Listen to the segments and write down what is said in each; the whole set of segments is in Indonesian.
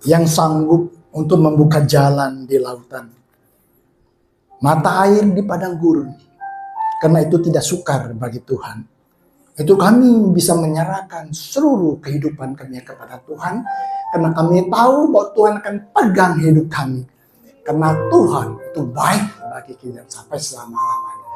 yang sanggup untuk membuka jalan di lautan, mata air di padang gurun. Karena itu tidak sukar bagi Tuhan. Itu kami bisa menyerahkan seluruh kehidupan kami kepada Tuhan. Karena kami tahu bahwa Tuhan akan pegang hidup kami. Karena Tuhan itu baik bagi kita sampai selama-lamanya.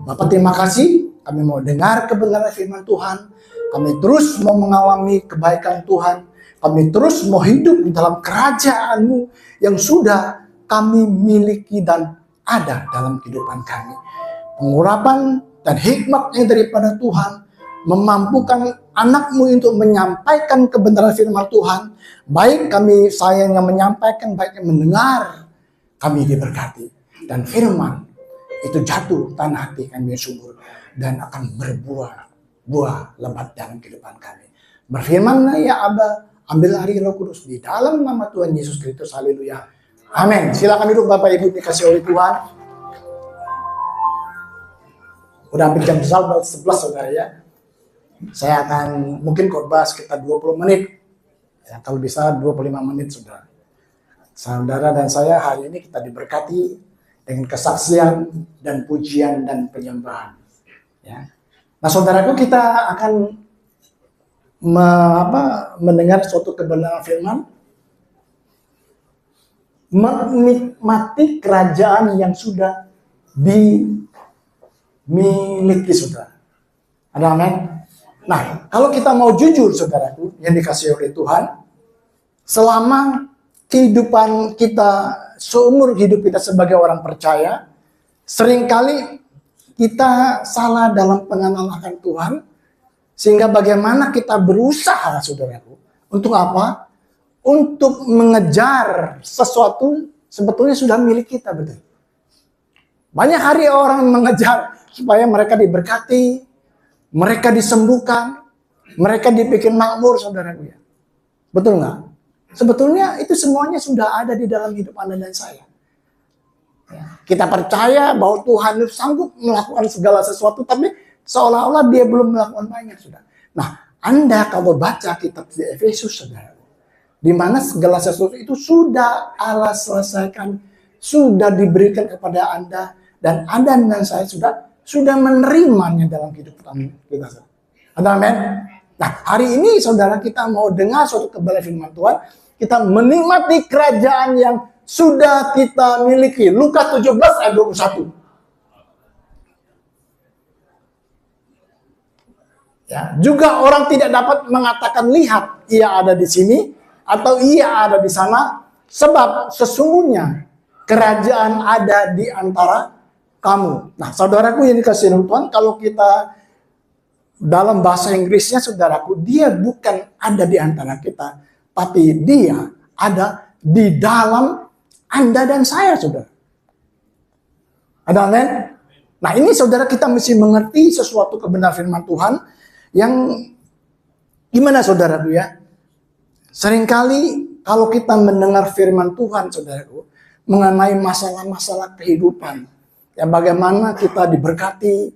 Bapak, terima kasih. Kami mau dengar kebenaran firman Tuhan. Kami terus mau mengalami kebaikan Tuhan. Kami terus mau hidup di dalam kerajaan-Mu yang sudah kami miliki dan ada dalam kehidupan kami. Pengurapan dan hikmatnya daripada Tuhan memampukan anak-Mu untuk menyampaikan kebenaran firman Tuhan. Baik saya yang menyampaikan, baik yang mendengar, kami diberkati. Dan firman itu jatuh tanah hati kami yang subur dan akan buah lebat dalam kehidupan kami. Berfirmanlah ya Aba, ambil hari Roh Kudus di dalam nama Tuhan Yesus Kristus. Haleluya. Amin. Silakan duduk Bapak Ibu dikasih oleh Tuhan. Udah hampir jam 11 saudara ya. Saya akan mungkin khotbah sekitar 20 menit. Ya, kalau bisa 25 menit saudara. Saudara dan saya hari ini kita diberkati dengan kesaksian dan pujian dan penyembahan. Ya. Nah saudaraku, kita akan mendengar suatu kebenaran firman. Menikmati kerajaan yang sudah dimiliki saudara. Ada amin? Nah, kalau kita mau jujur saudaraku yang dikasihi oleh Tuhan, selama kehidupan kita, seumur hidup kita sebagai orang percaya, seringkali kita salah dalam pengenalan Tuhan, sehingga bagaimana kita berusaha saudaraku, untuk apa? Untuk mengejar sesuatu sebetulnya sudah milik kita, betul. Banyak hari orang mengejar supaya mereka diberkati, mereka disembuhkan, mereka dibikin makmur, saudaraku ya. Betul nggak? Sebetulnya itu semuanya sudah ada di dalam hidup Anda dan saya. Ya, kita percaya bahwa Tuhan sanggup melakukan segala sesuatu, tapi seolah-olah Dia belum melakukan banyak, sudah. Nah, Anda kalau baca kitab di Efesus, saudaraku, di mana segala sesuatu itu sudah Allah selesaikan, sudah diberikan kepada Anda, dan Anda dan saya sudah menerimanya dalam kehidupan kita. Ada amin? Nah, hari ini saudara kita mau dengar suatu kebenaran firman Tuhan. Kita menikmati kerajaan yang sudah kita miliki. Lukas 17 ayat 21. Ya, juga orang tidak dapat mengatakan lihat ia ada di sini atau ia ada di sana, sebab sesungguhnya kerajaan ada di antara kamu. Nah, saudaraku yang dikasihi Tuhan, kalau kita dalam bahasa Inggrisnya, saudaraku, dia bukan ada di antara kita, tapi dia ada di dalam Anda dan saya, saudara. Ada amin? Nah, ini saudara kita mesti mengerti sesuatu kebenaran firman Tuhan yang gimana saudaraku ya? Seringkali kalau kita mendengar firman Tuhan, saudaraku, mengenai masalah-masalah kehidupan, ya bagaimana kita diberkati,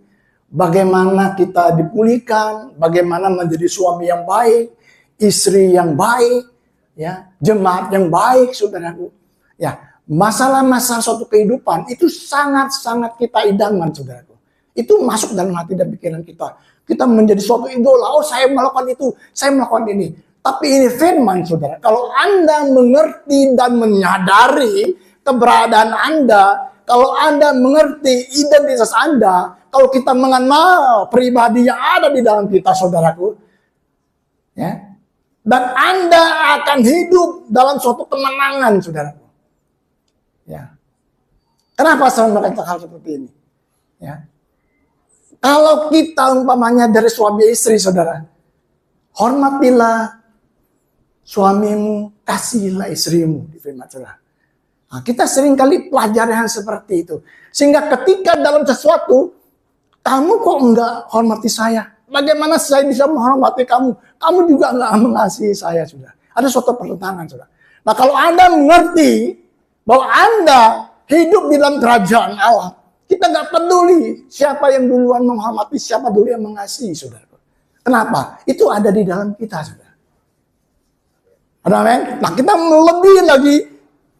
bagaimana kita dipulihkan, bagaimana menjadi suami yang baik, istri yang baik, ya, jemaat yang baik, saudaraku. Ya, masalah-masalah suatu kehidupan itu sangat-sangat kita idamkan, saudaraku. Itu masuk dalam hati dan pikiran kita. Kita menjadi suatu idola, oh saya melakukan itu, saya melakukan ini. Tapi ini firman, saudara. Kalau Anda mengerti dan menyadari keberadaan Anda, kalau Anda mengerti identitas Anda, kalau kita mengenal pribadi yang ada di dalam kita, saudaraku, ya, dan Anda akan hidup dalam suatu kemenangan, saudaraku. Ya. Kenapa saya mengatakan hal seperti ini? Ya. Kalau kita umpamanya dari suami istri, saudara, hormatilah suamimu, kasihilah istrimu, di firman Tuhan. Nah, kita seringkali pelajari hal seperti itu. Sehingga ketika dalam sesuatu, kamu kok enggak hormati saya? Bagaimana saya bisa menghormati kamu? Kamu juga enggak mengasihi saya, sudah. Ada suatu pertentangan, sudah. Nah, kalau Anda mengerti bahwa Anda hidup di dalam kerajaan Allah, kita enggak peduli siapa yang duluan menghormati, siapa dulu yang mengasihi, saudara. Kenapa? Itu ada di dalam kita, saudara. Amin. Nah, kita lebih lagi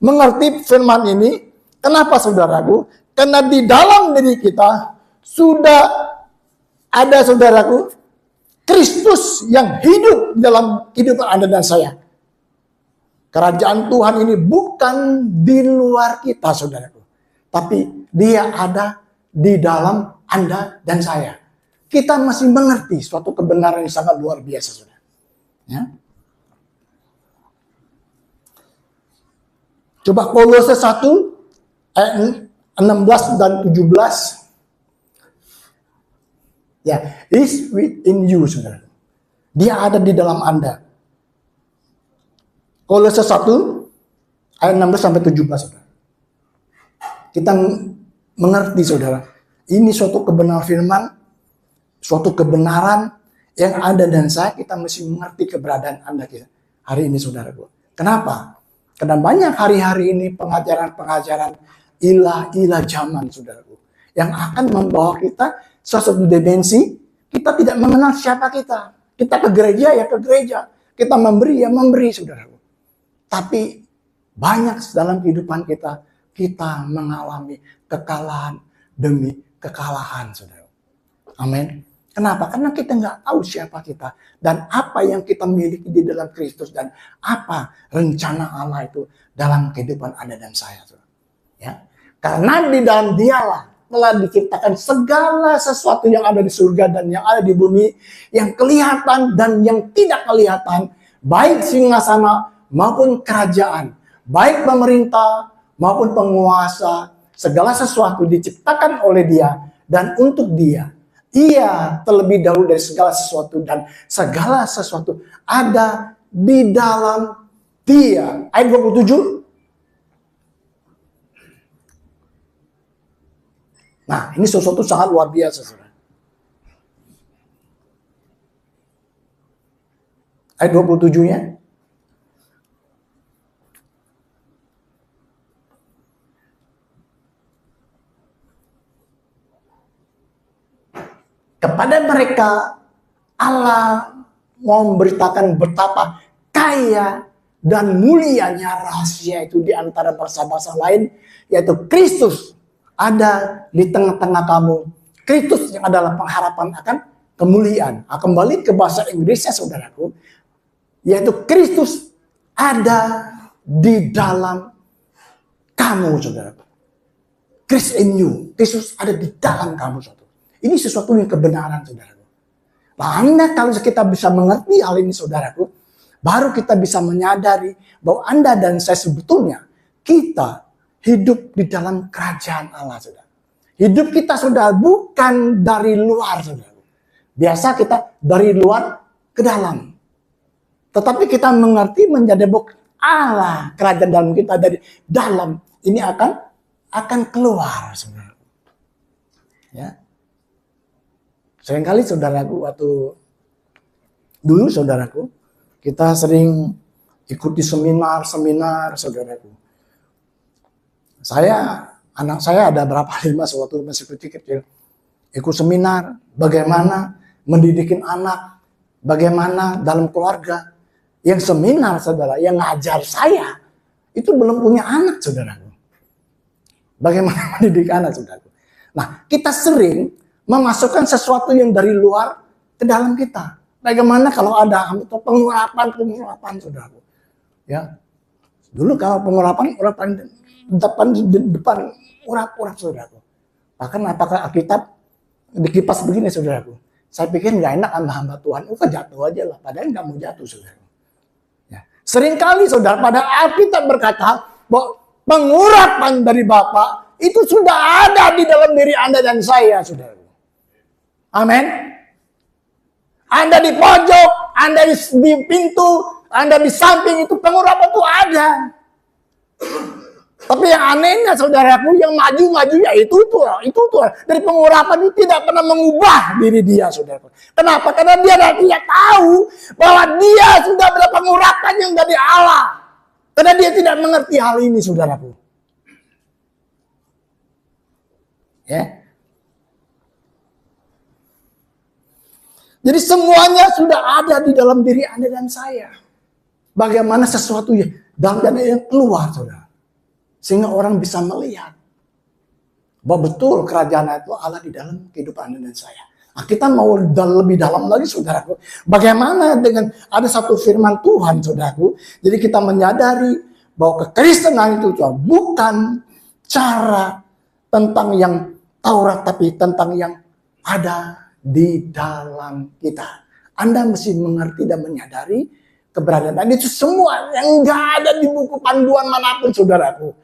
mengerti firman ini. Kenapa saudaraku? Karena di dalam diri kita sudah ada, saudaraku, Kristus yang hidup dalam kehidupan Anda dan saya. Kerajaan Tuhan ini bukan di luar kita, saudaraku. Tapi dia ada di dalam Anda dan saya. Kita masih mengerti suatu kebenaran yang sangat luar biasa, saudara. Ya. Coba Kolose 1 ayat 16 dan 17. Ya, is within you, saudara. Dia ada di dalam Anda. Kolose 1 ayat 16 sampai 17, saudara. Kita mengerti, saudara. Ini suatu kebenaran firman, suatu kebenaran yang Anda dan saya, kita mesti mengerti keberadaan Anda kita hari ini, saudaraku. Kenapa? Karena banyak hari-hari ini pengajaran-pengajaran ilah-ilah zaman, saudaraku, yang akan membawa kita suatu dimensi, kita tidak mengenal siapa kita. Kita ke gereja ya ke gereja, kita memberi ya memberi, saudaraku. Tapi banyak dalam kehidupan kita, kita mengalami kekalahan demi kekalahan, saudara. Amin. Kenapa? Karena kita nggak tahu siapa kita dan apa yang kita miliki di dalam Kristus dan apa rencana Allah itu dalam kehidupan Anda dan saya, saudara. Ya, karena di dalam Dialah telah diciptakan segala sesuatu yang ada di surga dan yang ada di bumi, yang kelihatan dan yang tidak kelihatan, baik singgasana maupun kerajaan, baik pemerintah maupun penguasa, segala sesuatu diciptakan oleh Dia dan untuk Dia. Ia terlebih dahulu dari segala sesuatu dan segala sesuatu ada di dalam Dia. Ayat 27. Nah, ini sesuatu sangat luar biasa, saudara. Ayat 27-nya. Kepada mereka Allah mau memberitakan betapa kaya dan mulianya rahasia itu di antara bangsa-bangsa lain, yaitu Kristus ada di tengah-tengah kamu. Kristus yang adalah pengharapan akan kemuliaan. Kembali ke bahasa Inggrisnya, saudaraku, yaitu Kristus ada di dalam kamu, saudaraku. Christ in you. Kristus ada di dalam kamu, saudara. Ini sesuatu yang kebenaran, saudaraku. Nah, Anda kalau kita bisa mengerti hal ini, saudaraku, baru kita bisa menyadari bahwa Anda dan saya sebetulnya kita hidup di dalam kerajaan Allah, saudara. Hidup kita, saudara, bukan dari luar, saudara. Biasa kita dari luar ke dalam. Tetapi kita mengerti menjadi bahwa Allah, kerajaan dalam kita dari dalam ini akan keluar, saudara. Ya. Seringkali, saudaraku, waktu dulu, saudaraku, kita sering ikuti seminar, saudaraku. Anak saya ada berapa 5 waktu masih kecil, ikut seminar bagaimana mendidikin anak, bagaimana dalam keluarga. Yang seminar, saudara, yang ngajar saya itu belum punya anak, saudaraku. Bagaimana mendidik anak, saudaraku. Nah, kita sering memasukkan sesuatu yang dari luar ke dalam kita. Bagaimana kalau ada pengurapan, saudaraku. Ya, dulu kalau pengurapan depan urap, saudaraku. Bahkan apakah Alkitab dikipas begini, saudaraku. Saya pikir nggak enak hamba Tuhan, jatuh aja lah. Padahal nggak mau jatuh, saudaraku. Ya. Seringkali, saudara, pada Alkitab berkata bahwa pengurapan dari Bapa itu sudah ada di dalam diri Anda dan saya, saudara. Amin. Anda di pojok, Anda di pintu, Anda di samping, itu pengurapan itu ada. Tapi yang anehnya, saudaraku, yang maju-maju ya itu tuh. Dari pengurapan itu tidak pernah mengubah diri dia, saudaraku. Kenapa? Karena dia tidak tahu bahwa dia sudah ada pengurapan yang dari Allah. Karena dia tidak mengerti hal ini, saudaraku. Ya. Jadi semuanya sudah ada di dalam diri Anda dan saya. bagaimana sesuatu dalam dan yang keluar, saudara. Sehingga orang bisa melihat bahwa betul kerajaan itu Allah di dalam kehidupan Anda dan saya. Nah, kita mau lebih dalam lagi, saudaraku. Bagaimana dengan ada satu firman Tuhan, saudaraku. Jadi kita menyadari bahwa kekristenan itu bukan cara tentang yang Taurat, tapi tentang yang ada di dalam kita. Anda mesti mengerti dan menyadari keberadaan. Dan itu semua yang gak ada di buku panduan manapun, saudaraku.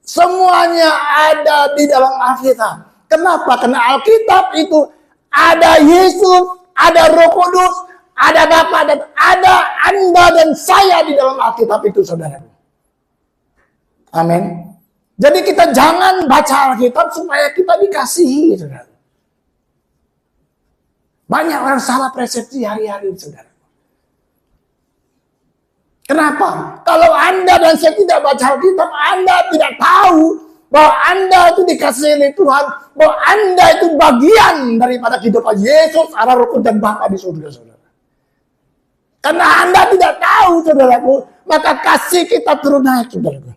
Semuanya ada di dalam Alkitab. Kenapa? Karena Alkitab itu ada Yesus, ada Roh Kudus, ada Bapa, dan ada Anda dan saya di dalam Alkitab itu, saudaraku. Amin. Jadi kita jangan baca Alkitab supaya kita dikasihi, saudara. Banyak orang salah persepsi hari-hari, saudara. Kenapa? Kalau Anda dan saya tidak baca Alkitab, Anda tidak tahu bahwa Anda itu dikasihi oleh Tuhan, bahwa Anda itu bagian daripada kehidupan Yesus, Allah, Roh Kudus, dan Bapa di surga, saudara. Karena Anda tidak tahu, saudaraku, maka kasih kita turun naik, saudaraku.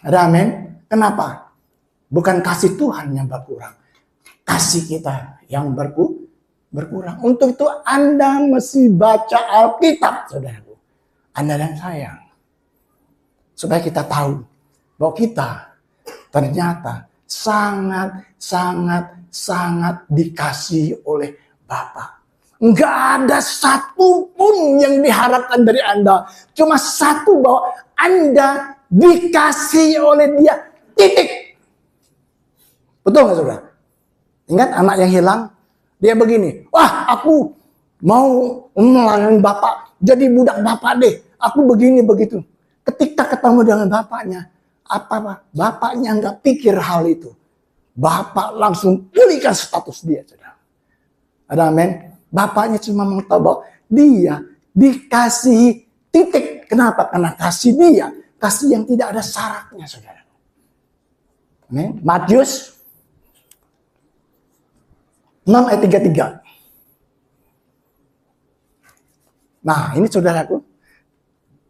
Ada amin? Kenapa? Bukan kasih Tuhan yang berkurang, kasih kita yang berkurang. Untuk itu Anda mesti baca Alkitab, saudaraku. Anda dan saya. Supaya kita tahu bahwa kita ternyata sangat dikasihi oleh Bapa. Enggak ada satu pun yang diharapkan dari Anda. Cuma satu, bahwa Anda dikasihi oleh Dia. Titik. Betul nggak, saudara? Ingat anak yang hilang? Dia begini, wah aku mau melayani Bapak, jadi budak Bapak deh. Aku begini begitu. Ketika ketemu dengan bapaknya, apa bapaknya nggak pikir hal itu. Bapak langsung pulihkan status dia, saudara. Ada amin? Bapaknya cuma mau tahu bahwa dia dikasihi, titik. Kenapa? Karena kasih dia, kasih yang tidak ada syaratnya, saudara. Amin. Matius 6 ayat 33. Nah, ini saudaraku.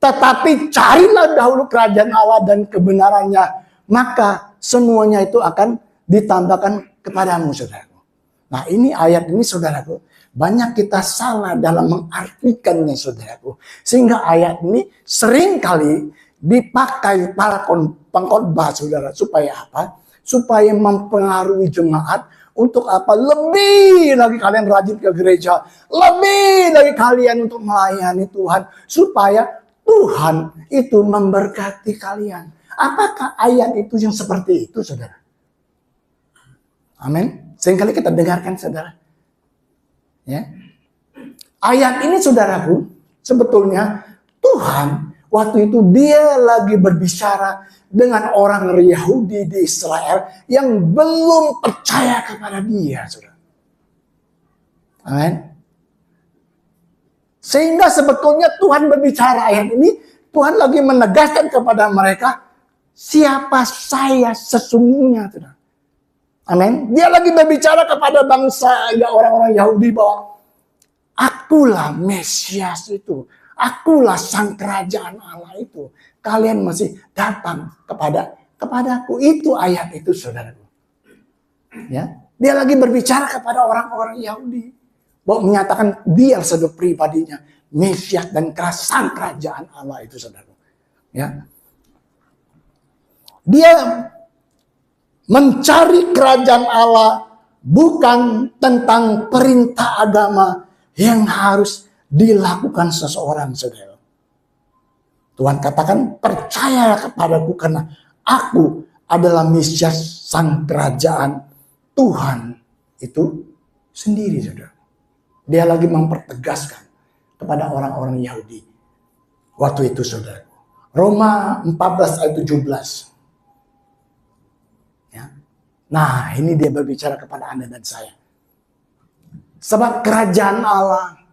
Tetapi carilah dahulu kerajaan Allah dan kebenarannya, maka semuanya itu akan ditambahkan kepadamu, saudaraku. Nah, ini ayat ini, saudaraku, banyak kita salah dalam mengartikannya, saudaraku. Sehingga ayat ini sering kali dipakai para pengkhotbah, saudara. Supaya apa? Supaya mempengaruhi jemaat. Untuk apa? Lebih lagi kalian rajin ke gereja. Lebih lagi kalian untuk melayani Tuhan. Supaya Tuhan itu memberkati kalian. Apakah ayat itu yang seperti itu, saudara? Amin. Seringkali kita dengarkan, saudara. Ya. Ayat ini, saudaraku, sebetulnya Tuhan waktu itu dia lagi berbicara dengan orang Yahudi di Israel yang belum percaya kepada dia, saudara. Amin. Sehingga sebetulnya Tuhan berbicara ayat ini, Tuhan lagi menegaskan kepada mereka siapa saya sesungguhnya, saudara. Amin. Dia lagi berbicara kepada bangsa orang-orang Yahudi bahwa akulah Mesias itu. Akulah sang kerajaan Allah itu. Kalian masih datang kepadaku. Itu ayat itu, saudaraku. Ya, dia lagi berbicara kepada orang-orang Yahudi bahwa menyatakan dia sebagai pribadinya Mesias dan sang kerajaan Allah itu, saudaraku. Ya. Dia mencari kerajaan Allah bukan tentang perintah agama yang harus dilakukan seseorang, saudara. Tuhan katakan, percayalah kepadaku karena aku adalah Mesias sang kerajaan Tuhan itu sendiri, saudara. Dia lagi mempertegaskan kepada orang-orang Yahudi waktu itu, saudara. Roma 14 ayat 17. Ya. Nah, ini dia berbicara kepada Anda dan saya. Sebab kerajaan Allah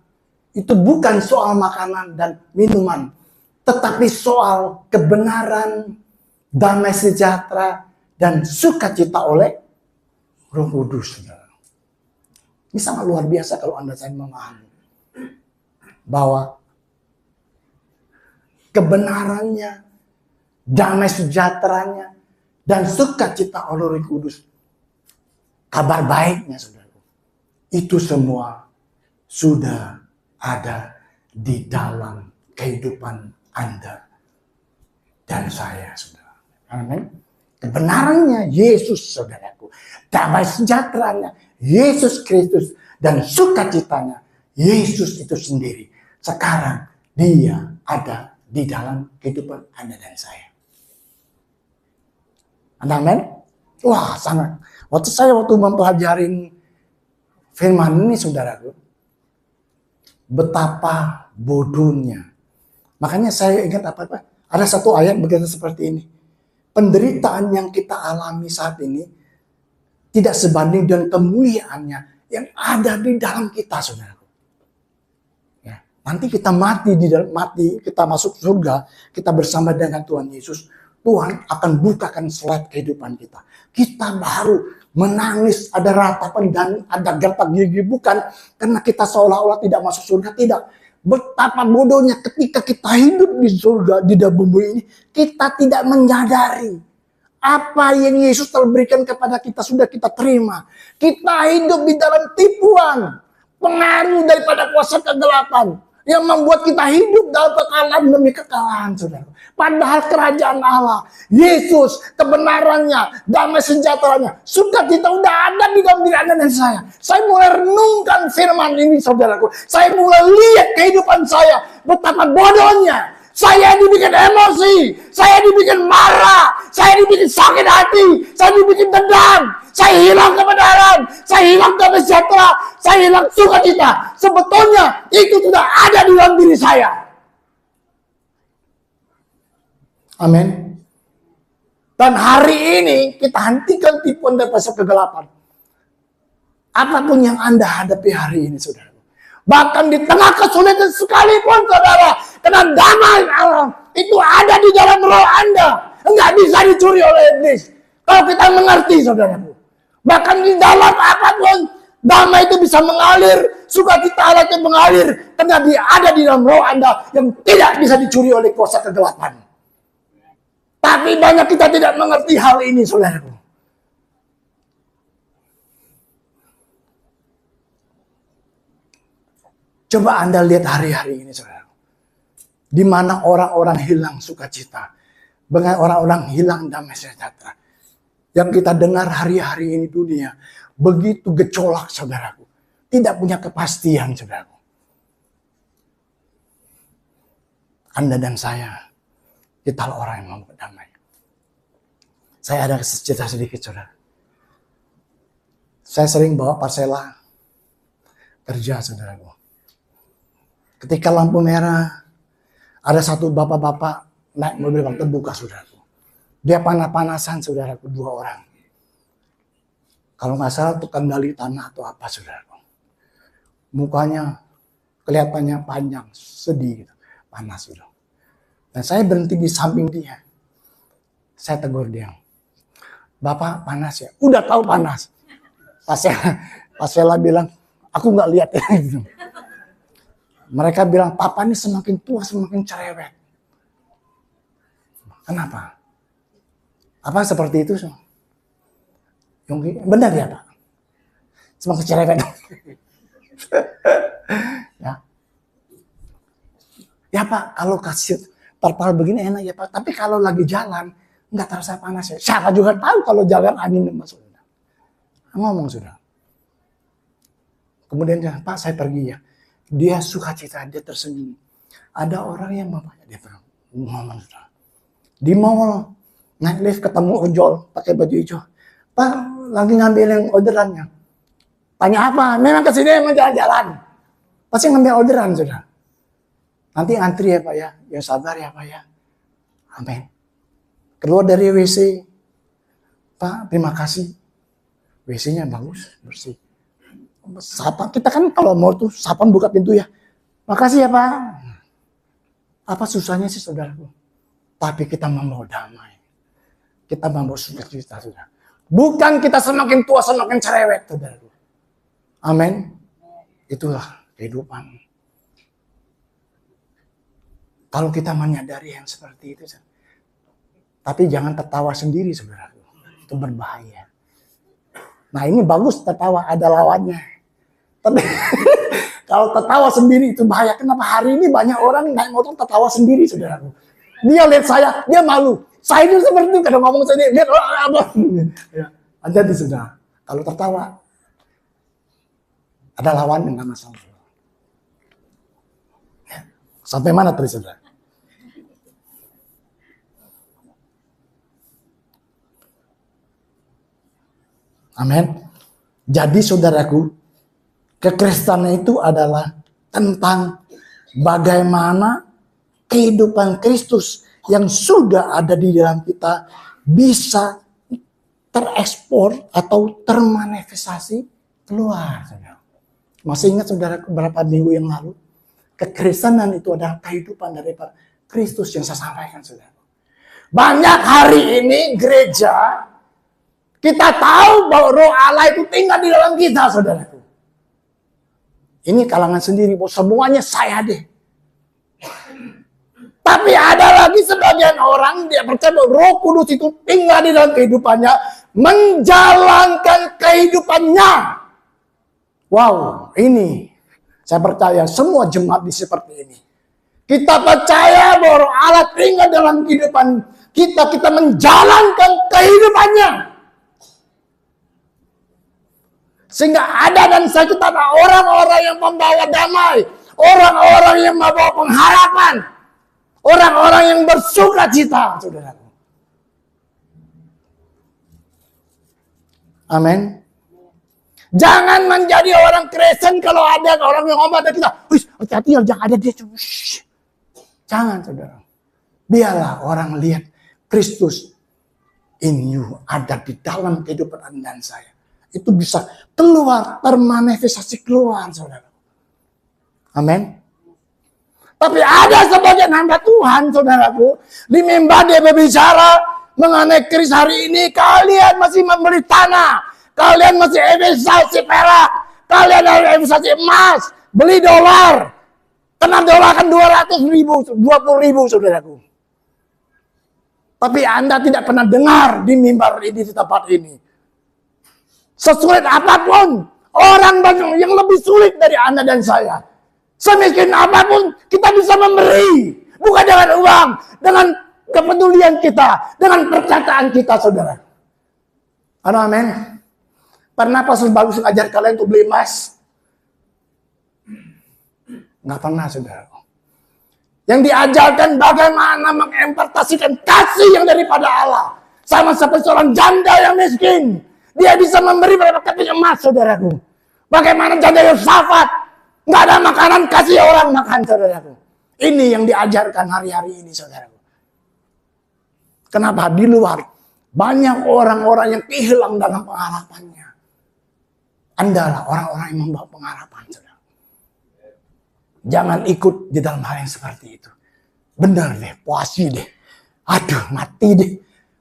itu bukan soal makanan dan minuman, tetapi soal kebenaran, damai sejahtera, dan sukacita oleh Roh Kudus, saudara. Ini sangat luar biasa kalau Anda saya memahami bahwa kebenarannya, damai sejahteranya, dan sukacita oleh Roh Kudus. Kabar baiknya, saudara. Itu semua sudah ada di dalam kehidupan Anda dan saya, saudara. Amin. Kebenarannya Yesus, saudaraku. Damai sejahteranya Yesus Kristus, dan sukacitanya Yesus itu sendiri. Sekarang dia ada di dalam kehidupan Anda dan saya. Amin. Wah, sangat. Waktu mempelajari firman ini, saudaraku, betapa bodohnya. Makanya saya ingat apa-apa. Ada satu ayat begitu seperti ini. Penderitaan yang kita alami saat ini tidak sebanding dengan kemuliaannya yang ada di dalam kita, saudaraku. Ya, nanti kita mati, kita masuk surga, kita bersama dengan Tuhan Yesus. Tuhan akan bukakan slide kehidupan kita. Kita baru menangis, ada ratapan dan ada gertak gigi, bukan karena kita seolah-olah tidak masuk surga, tidak. Betapa bodohnya ketika kita hidup di surga, di dalam bumi ini, kita tidak menyadari apa yang Yesus telah berikan kepada kita sudah kita terima. Kita hidup di dalam tipuan, pengaruh daripada kuasa kegelapan yang membuat kita hidup dalam kekalahan demi kekalahan, saudara. Padahal kerajaan Allah, Yesus, kebenarannya, damai sejahteranya, sukacita udah ada di dalam diri Anda dan saya. Saya mulai renungkan firman ini, saudaraku. Saya mulai lihat kehidupan saya, betapa bodohnya. Saya dibikin emosi, saya dibikin marah, saya dibikin sakit hati, saya dibikin dendam, saya hilang kebenaran, saya hilang damai sejahtera, saya hilang sukacita. Sebetulnya itu sudah ada di dalam diri saya. Amin. Dan hari ini kita hentikan tipuan dan pasal kegelapan. Apapun yang Anda hadapi hari ini, saudara. Bahkan di tengah kesulitan sekalipun, saudara, karena damai Allah itu ada di dalam roh Anda. Enggak bisa dicuri oleh iblis. Kalau kita mengerti, saudaraku. Bahkan di dalam apapun, damai itu bisa mengalir, sukacita Allah itu mengalir, karena dia ada di dalam roh Anda yang tidak bisa dicuri oleh kuasa kegelapan. Tapi banyak kita tidak mengerti hal ini, saudaraku. Coba Anda lihat hari-hari ini, saudara. Di mana orang-orang hilang sukacita. Dengan orang-orang hilang damai sejahtera. Yang kita dengar hari-hari ini dunia. Begitu gejolak, saudaraku. Tidak punya kepastian, saudaraku. Anda dan saya, kita orang yang mau berdamai. Saya ada cerita sedikit, saudara. Saya sering bawa parcela kerja, saudaraku. Ketika lampu merah, ada satu bapak-bapak naik mobil bak terbuka, saudaraku. Dia panas-panasan, saudaraku, 2 orang. Kalau nggak salah tukang gali tanah atau apa, saudaraku. Mukanya kelihatannya panjang, sedih, gitu. Panas, saudara. Dan saya berhenti di samping dia. Saya tegur dia. Bapak panas ya? Udah tahu panas. Pas Vela bilang, aku nggak lihat ya. Mereka bilang, papa ini semakin tua semakin cerewet. Kenapa? Apa seperti itu? Benar ya, Pak? Semakin cerewet. Ya Pak, kalau kasih terpal begini enak ya Pak. Tapi kalau lagi jalan, nggak terasa panas ya. Siapa juga tahu kalau jalan angin masuk. Ngomong sudah. Kemudian dia, Pak saya pergi ya. Dia sukacita, dia tersenyum. Ada orang yang bapaknya dia pernah ngomong sudah. Di mall, naik lift ketemu ojol pakai baju hijau. Pak lagi ngambil yang orderannya. Tanya apa? Memang kesini emang jalan-jalan. Pasti ngambil orderan sudah. Nanti antri ya Pak ya. Ya sabar ya Pak ya. Amin. Keluar dari WC. Pak terima kasih. WC-nya bagus, bersih. Sapa, kita kan kalau mau tuh sapam buka pintu ya. Makasih ya Pak. Apa susahnya sih saudaraku? Tapi kita membawa damai. Kita membawa sukacita sudah. Bukan kita semakin tua semakin cerewet saudaraku. Amin. Itulah kehidupan. Kalau kita menyadari yang seperti itu, tapi jangan tertawa sendiri, saudara. Itu berbahaya. Nah, ini bagus tertawa, ada lawannya. Tapi kalau tertawa sendiri itu bahaya. Kenapa hari ini banyak orang naik motor tertawa sendiri, saudara? Dia lihat saya, dia malu. Saya itu seperti itu, kadang ngomong sendiri, lihat orang apa. Ya, hati-hati, saudara. Kalau tertawa, ada lawan yang nggak masalah. Ya. Sampai mana tadi, saudara? Amin. Jadi saudaraku, kekristenan itu adalah tentang bagaimana kehidupan Kristus yang sudah ada di dalam kita bisa terekspor atau termanifestasi keluar. Masih ingat saudaraku beberapa minggu yang lalu? Kekristenan itu adalah kehidupan daripada Kristus yang saya sampaikan, saudara. Banyak hari ini gereja, kita tahu bahwa roh Allah itu tinggal di dalam kita, saudaraku. Ini kalangan sendiri, bahwa semuanya saya deh. Tapi ada lagi sebagian orang, dia percaya bahwa Roh Kudus itu tinggal di dalam kehidupannya, menjalankan kehidupannya. Wow, ini saya percaya semua jemaat di seperti ini. Kita percaya bahwa Roh Allah tinggal dalam kehidupan kita, kita menjalankan kehidupannya. Sehingga ada dan saya kita orang-orang yang membawa damai, orang-orang yang membawa pengharapan, orang-orang yang bersuka cita, saudara. Amin. Jangan menjadi orang Kristen kalau ada orang yang ngomong ada kita, hati-hati jangan ada dia. Jangan, saudara. Biarlah orang lihat Kristus in you, ada di dalam kehidupan Anda dan saya. Itu bisa keluar, termanifestasi keluar, saudara. Amin. Tapi ada sebagian hamba Tuhan, saudaraku, di mimbar dia berbicara mengenai Kristus hari ini. Kalian masih membeli tanah, kalian masih investasi perak, kalian harus investasi emas, beli dolar. Karena dolar kan 200.000, 20.000, saudaraku. Tapi Anda tidak pernah dengar di mimbar ini, di tempat ini. Sesulit apapun, orang banyak yang lebih sulit dari Anda dan saya. Semiskin apapun, kita bisa memberi. Bukan dengan uang, dengan kepedulian kita, dengan perkataan kita, saudara. Amin. Pernah Pastor Bagus ngajar kalian untuk beli emas? Nggak pernah, saudara. Yang diajarkan bagaimana mengimplementasikan kasih yang daripada Allah. Sama seperti seorang janda yang miskin. Dia bisa memberi berapa keping emas, saudaraku. Bagaimana janda Yosafat, nggak ada makanan, kasih orang makan, saudaraku. Ini yang diajarkan hari-hari ini, saudaraku. Kenapa? Di luar, banyak orang-orang yang hilang dalam pengharapannya. Anda lah orang-orang yang membawa pengharapan, saudara. Jangan ikut di dalam hal yang seperti itu. Benar deh, puasi deh. Aduh, mati deh.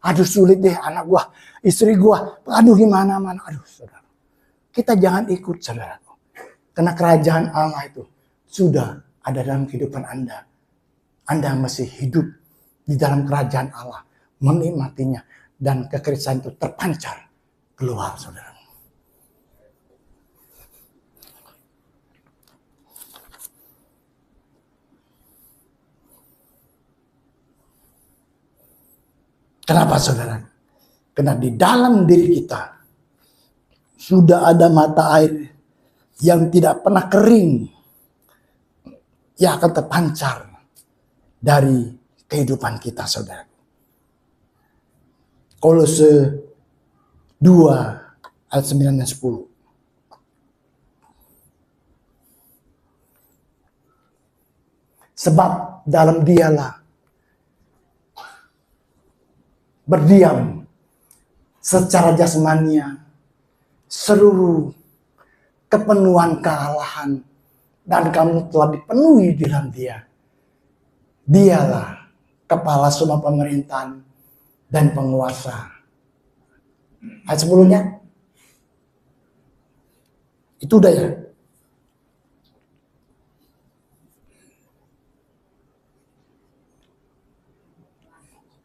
Aduh, sulit deh anak gua, istri gua. Aduh, gimana. Aduh, saudara. Kita jangan ikut, saudara. Karena kerajaan Allah itu sudah ada dalam kehidupan Anda. Anda masih hidup di dalam kerajaan Allah. Menikmatinya. Dan kekristenan itu terpancar keluar, saudara. Kenapa, saudara? Karena di dalam diri kita sudah ada mata air yang tidak pernah kering, yang akan terpancar dari kehidupan kita, saudara. Kolose 2 ayat 9 dan 10. Sebab dalam Dialah berdiam secara jasmania seluruh kepenuhan kealahan, dan kamu telah dipenuhi di dalam Dia. Dialah kepala semua pemerintahan dan penguasa. Ayat 10-nya itu udah ya.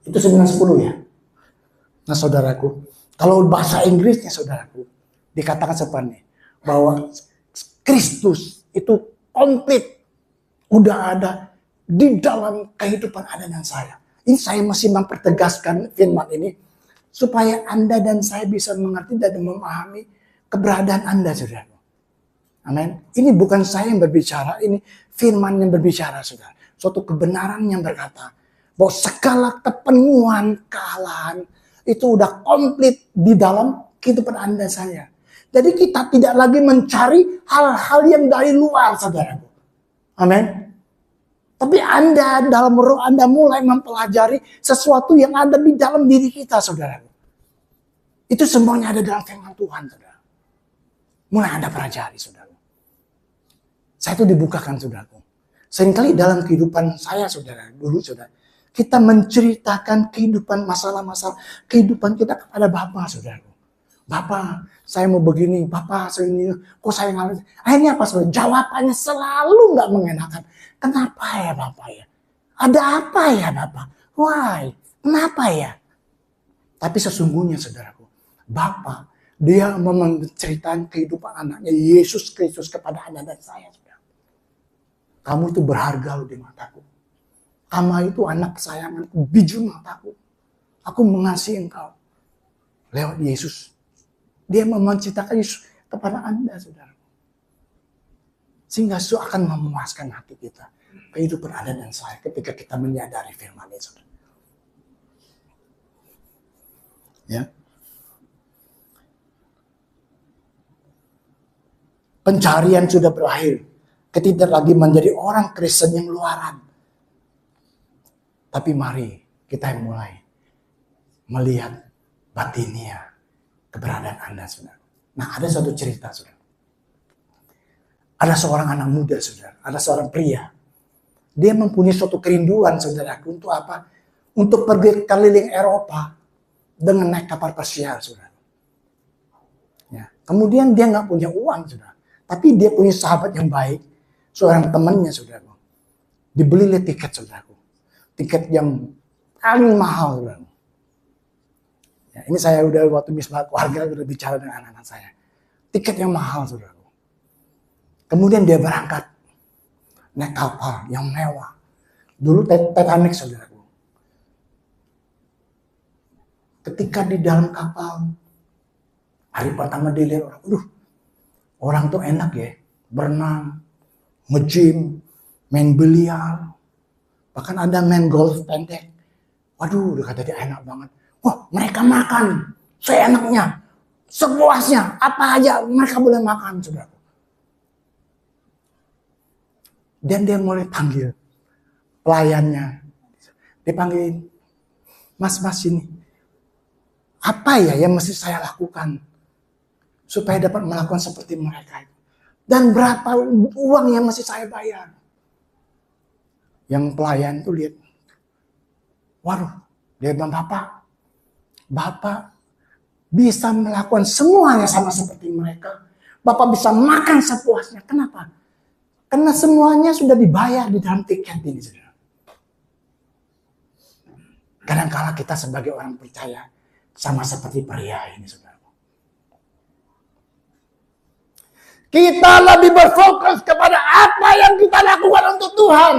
Itu 9-10 ya. Nah saudaraku, kalau bahasa Inggrisnya saudaraku, dikatakan seperti ini, bahwa Kristus itu komplit, udah ada di dalam kehidupan Anda dan saya. Ini saya masih mempertegaskan firman ini, supaya Anda dan saya bisa mengerti dan memahami keberadaan Anda, saudara. Amin. Ini bukan saya yang berbicara, ini firman yang berbicara, saudara. Suatu kebenaran yang berkata bahwa segala kepenuhan kealahan itu udah komplit di dalam kehidupan Anda saya. Jadi kita tidak lagi mencari hal-hal yang dari luar, saudara. Amin. Tapi Anda dalam roh Anda mulai mempelajari sesuatu yang ada di dalam diri kita, saudara. Itu semuanya ada dalam firman Tuhan, saudara. Mulai Anda pelajari, saudara. Saya itu dibukakan, saudaraku. Seringkali dalam kehidupan saya, saudara, dulu, saudara, kita menceritakan kehidupan, masalah-masalah kehidupan kita kepada Bapak, saudaraku. Bapak, saya mau begini, Bapak, saya ini, kok saya ngalami. Akhirnya apa, saudara? Jawabannya selalu nggak mengenakan. Kenapa ya, Bapak ya? Ada apa ya, Bapak? Why? Kenapa ya? Tapi sesungguhnya, saudaraku, Bapak, dia mau menceritakan kehidupan anaknya Yesus Kristus kepada Anda dan saya, saudara. Kamu itu berharga loh di mataku. Kamu itu anak kesayanganku, biju mataku. Aku mengasihi engkau. Lewat Yesus. Dia mau menceritakan Yesus kepada Anda, saudara. Sehingga itu akan memuaskan hati kita. Kehidupan Anda dan saya ketika kita menyadari firman ini, saudara. Ya. Pencarian sudah berakhir. Kita tidak lagi menjadi orang Kristen yang luaran. Tapi mari kita mulai melihat batinia keberadaan Anda, saudara. Nah, ada suatu cerita, saudara. Ada seorang anak muda, saudara. Ada seorang pria. Dia mempunyai suatu kerinduan, saudara. Untuk apa? Untuk pergi keliling Eropa dengan naik kapal pesiar, saudara. Ya. Kemudian dia nggak punya uang, saudara. Tapi dia punya sahabat yang baik. Seorang temannya, saudara. Dibelilah tiket, saudaraku. Tiket yang paling mahal, saudara. Ya, ini saya udah waktu misbah keluarga udah bicara dengan anak-anak saya. Tiket yang mahal, saudara. Kemudian dia berangkat naik kapal yang mewah. Dulu Titanic, saudaraku. Ketika di dalam kapal, hari pertama dia lihat orang tuh enak ya, berenang, nge-gym, main biliar, bahkan ada main golf pendek. Waduh, kata dia enak banget. Wah, mereka makan seenaknya, sepuasnya, apa aja mereka boleh makan, saudara. Dan dia mulai panggil pelayannya. Dia panggil, mas ini, apa ya yang mesti saya lakukan supaya dapat melakukan seperti mereka itu? Dan berapa uang yang mesti saya bayar? Yang pelayan tuh lihat, waduh, dia bilang, Bapak bisa melakukan semuanya sama seperti mereka. Bapak bisa makan sepuasnya. Kenapa? Karena semuanya sudah dibayar di dalam tiket ini, saudara. Kadang-kala kita sebagai orang percaya sama seperti pria ini, saudara. Kita lebih berfokus kepada apa yang kita lakukan untuk Tuhan.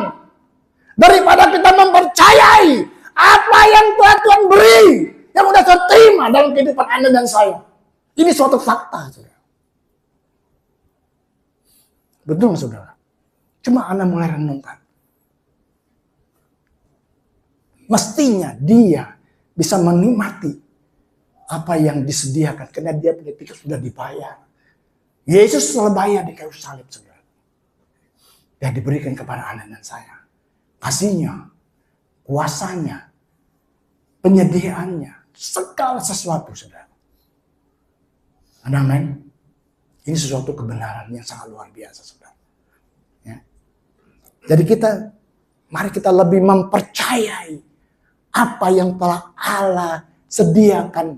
Daripada kita mempercayai apa yang Tuhan beri. Yang sudah saya terima dalam kehidupan Anda dan saya. Ini suatu fakta, saudara. Betul, saudara. Cuma Anda mulai renungkan. Mestinya dia bisa menikmati apa yang disediakan. Karena dia punya tiket sudah dibayar. Yesus telah bayar di kayu salib, saudara. Yang diberikan kepada Anda dan saya. Kasihnya, kuasanya, penyediaannya, segala sesuatu, saudara. Amin. Ini sesuatu kebenaran yang sangat luar biasa, saudara. Ya. Jadi mari kita lebih mempercayai apa yang telah Allah sediakan,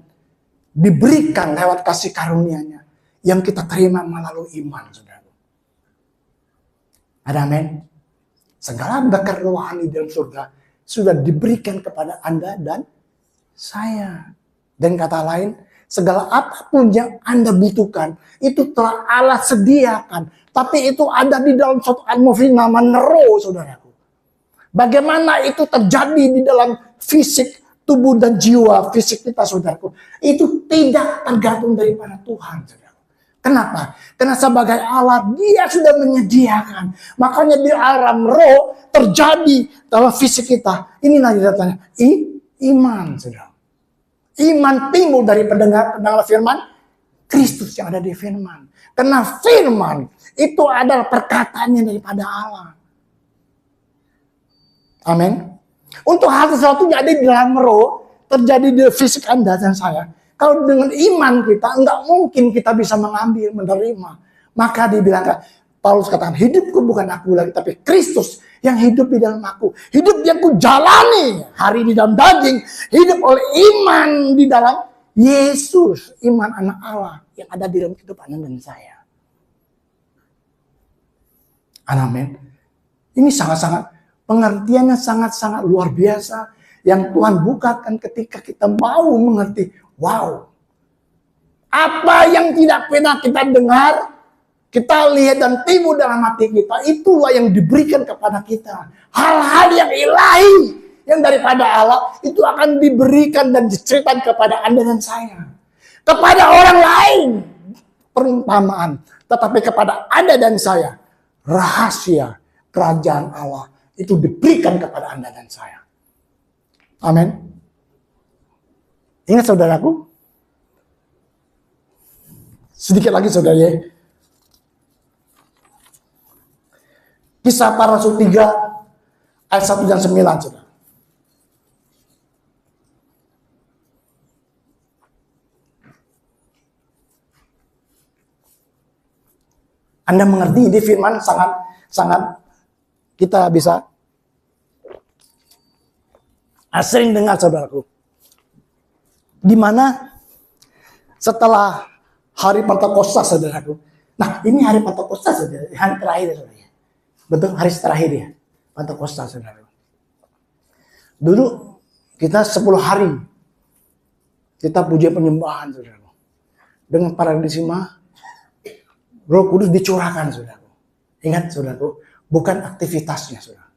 diberikan lewat kasih karunia-Nya yang kita terima melalui iman, saudara. Amin. Segala berkat rohani dalam surga sudah diberikan kepada Anda dan saya. Dan kata lain, segala apapun yang Anda butuhkan, itu telah Allah sediakan. Tapi itu ada di dalam suatu atmosfer nama nero, saudaraku. Bagaimana itu terjadi di dalam fisik, tubuh dan jiwa fisik kita, saudaraku. Itu tidak tergantung daripada Tuhan, saudaraku. Kenapa? Karena sebagai Allah, Dia sudah menyediakan. Makanya di alam roh terjadi dalam fisik kita. Inilah datanya iman, saudara. Iman timbul dari pendengar firman Kristus yang ada di firman. Karena firman itu adalah perkataannya daripada Allah. Amin. Untuk hal sesuatu yang ada di dalam roh, terjadi di fisik Anda dan saya. Kalau dengan iman kita, enggak mungkin kita bisa mengambil, menerima. Maka dibilangkan, Paulus katakan, hidupku bukan aku lagi, tapi Kristus yang hidup di dalam aku. Hidup yang ku jalani hari di dalam daging, hidup oleh iman di dalam Yesus, iman anak Allah yang ada di dalam kehidupan Anda dan saya. Amin. Ini sangat-sangat, pengertiannya sangat-sangat luar biasa yang Tuhan bukakan ketika kita mau mengerti. Wow, apa yang tidak pernah kita dengar, kita lihat dan timbul dalam hati kita, itulah yang diberikan kepada kita. Hal-hal yang ilahi, yang daripada Allah, itu akan diberikan dan diceritakan kepada Anda dan saya. Kepada orang lain, perumpamaan. Tetapi kepada Anda dan saya, rahasia kerajaan Allah, itu diberikan kepada Anda dan saya. Amin. Ingat saudaraku, sedikit lagi saudara ya. Kisah Para Rasul 3 ayat 1 dan 9 saudara. Anda mengerti ini firman sangat kita bisa sering dengar saudaraku. Di mana setelah hari Pentakosta, saudaraku. Nah, ini hari Pentakosta, saudara. Hari terakhir, saudara. Betul, hari terakhir ya. Pentakosta, saudara. Dulu kita 10 hari kita puja penyembahan, saudara. Dengan paradigma Roh Kudus dicurahkan, saudara. Ingat, saudaraku, bukan aktivitasnya, saudara.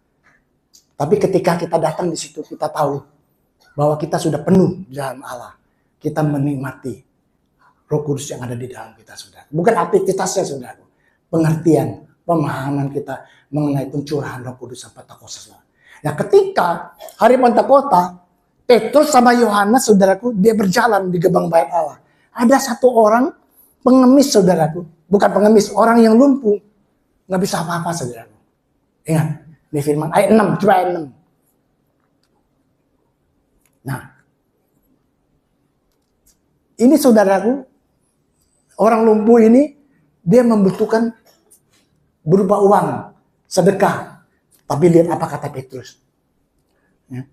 Tapi ketika kita datang di situ, kita tahu bahwa kita sudah penuh di dalam Allah. Kita menikmati Roh Kudus yang ada di dalam kita, saudara. Bukan aktivitasnya, saudara. Pengertian, pemahaman kita mengenai pencurahan Roh Kudus sampai Pentakosta, saudara. Nah, ketika hari Pentakosta, Petrus sama Yohanes, saudaraku, dia berjalan di gerbang bait Allah. Ada satu orang pengemis, saudaraku. Bukan pengemis, orang yang lumpuh. Nggak bisa apa-apa, saudaraku. Ingat, di firman ayat 6, coba ayat 6. Nah, ini saudaraku, orang lumpuh ini, dia membutuhkan berupa uang, sedekah. Tapi lihat apa kata Petrus. Ya.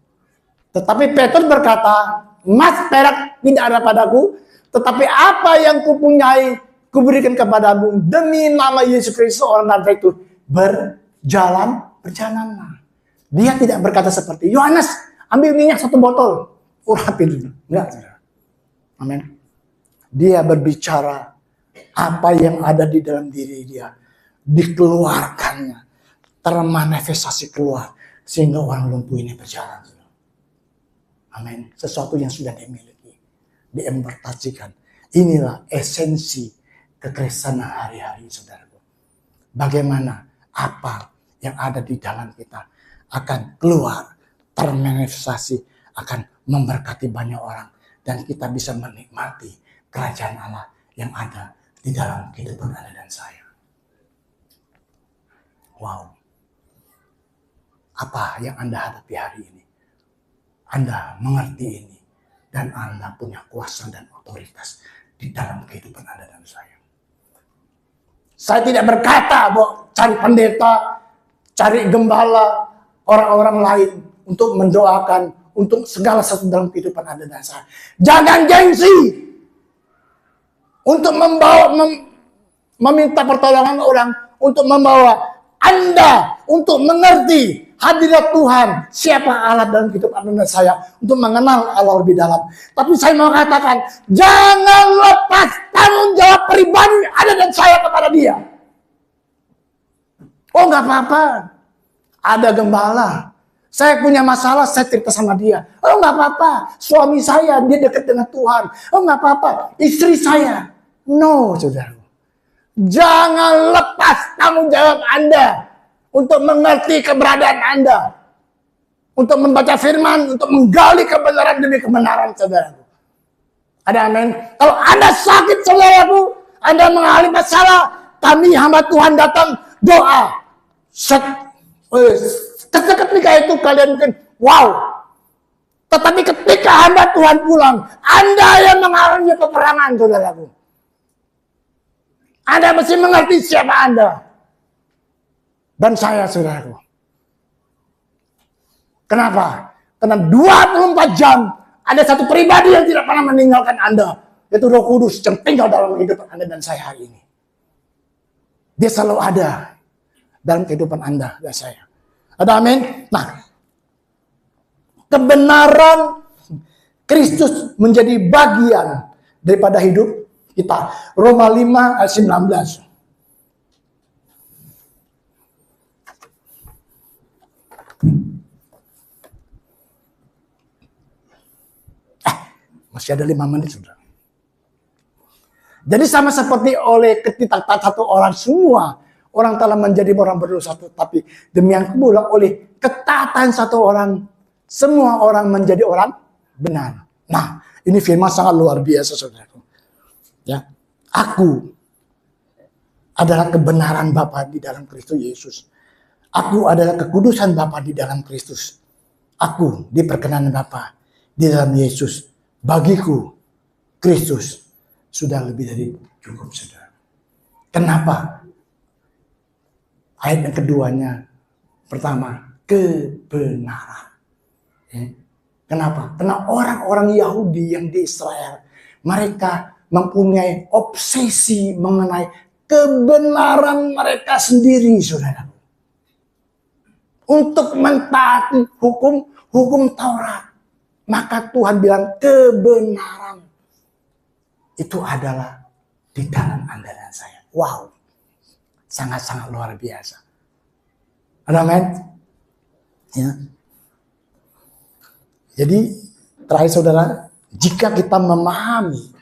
Tetapi Petrus berkata, emas perak tidak ada padaku, tetapi apa yang kupunyai, kuberikan kepadamu. Demi nama Yesus Kristus, orang Nazaret itu berjalanlah. Dia tidak berkata seperti, Yohanes, ambil minyak 1 botol. Urapi dulu. Enggak, saudara. Amin. Dia berbicara apa yang ada di dalam diri dia. Dikeluarkannya. Termanifestasi keluar. Sehingga orang lumpuh ini berjalan. Amin. Sesuatu yang sudah dimiliki. Diimpartasikan. Inilah esensi kekristenan hari-hari, saudaraku. Bagaimana apa yang ada di dalam kita akan keluar. Termanifestasi. Akan memberkati banyak orang. Dan kita bisa menikmati kerajaan Allah yang ada di dalam kehidupan Anda dan saya. Wow. Apa yang Anda hadapi hari ini? Anda mengerti ini. Dan Anda punya kuasa dan otoritas di dalam kehidupan Anda dan saya. Saya tidak berkata bahwa cari pendeta, cari gembala, orang-orang lain untuk mendoakan, untuk segala sesuatu dalam kehidupan Anda dan saya. Jangan gengsi. Untuk meminta pertolongan orang, untuk membawa Anda untuk mengerti hadirat Tuhan, siapa Allah dalam kehidupan Anda dan saya, untuk mengenal Allah lebih dalam. Tapi saya mau katakan, jangan lepas tanggung jawab pribadi Anda dan saya kepada Dia. Oh, nggak apa-apa. Ada gembala. Saya punya masalah, saya cerita sama dia. Oh, nggak apa-apa. Suami saya, dia dekat dengan Tuhan. Oh, nggak apa-apa. Istri saya. No, saudara. Jangan lepas tanggung jawab Anda untuk mengerti keberadaan Anda. Untuk membaca firman, untuk menggali kebenaran demi kebenaran, saudara. Ada amin? Kalau Anda sakit, saudaraku, Anda mengalami masalah, kami hamba Tuhan datang, doa. Ketika itu kalian mungkin, wow. Tetapi ketika hamba Tuhan pulang, Anda yang mengalami peperangan, saudaraku. Anda mesti mengerti siapa Anda. Dan saya, saudaraku. Kenapa? Karena 24 jam, ada satu pribadi yang tidak pernah meninggalkan Anda. Yaitu Roh Kudus yang tinggal dalam kehidupan Anda dan saya hari ini. Dia selalu ada dalam kehidupan Anda dan saya. Ada amin? Nah, kebenaran Kristus menjadi bagian daripada hidup kita. Roma 5 ayat 19. Masih ada 5 menit sudah. Jadi sama seperti oleh ketidaktaatan satu orang, semua orang telah menjadi orang berdosa, tapi demikian pula oleh ketaatan satu orang, semua orang menjadi orang benar. Nah, ini firman sangat luar biasa, saudaraku. Ya, aku adalah kebenaran Bapa di dalam Kristus Yesus. Aku adalah kekudusan Bapa di dalam Kristus. Aku diperkenan Bapa di dalam Yesus. Bagiku, Kristus sudah lebih dari cukup, saudara. Kenapa? Ayat yang keduanya, pertama, kebenaran. Ya. Kenapa? Karena orang-orang Yahudi yang di Israel, mereka mempunyai obsesi mengenai kebenaran mereka sendiri, saudara. Untuk mentaati hukum Taurat. Maka Tuhan bilang kebenaran itu adalah di dalam Anda dan saya. Wow. Sangat-sangat luar biasa. Amin. Ya. Jadi terakhir saudara, jika kita memahami,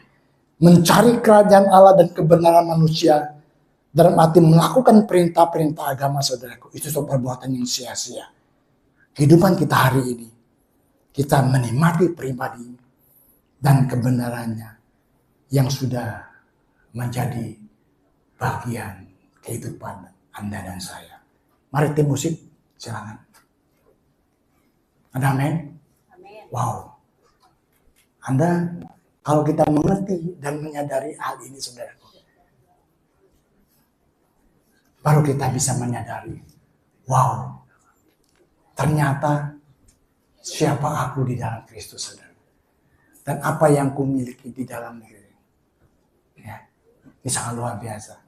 mencari kerajaan Allah dan kebenaran manusia, dalam arti melakukan perintah-perintah agama saudaraku, itu suatu perbuatan yang sia-sia. Kehidupan kita hari ini, kita menikmati pribadi dan kebenarannya yang sudah menjadi bagian kehidupan Anda dan saya. Mari tim musik, silakan. Ada amin? Wow. Anda, kalau kita mengerti dan menyadari hal ini, saudaraku, baru kita bisa menyadari, wow, ternyata siapa aku di dalam Kristus, saudara. Dan apa yang kumiliki di dalam diri. Ya, ini sangat luar biasa.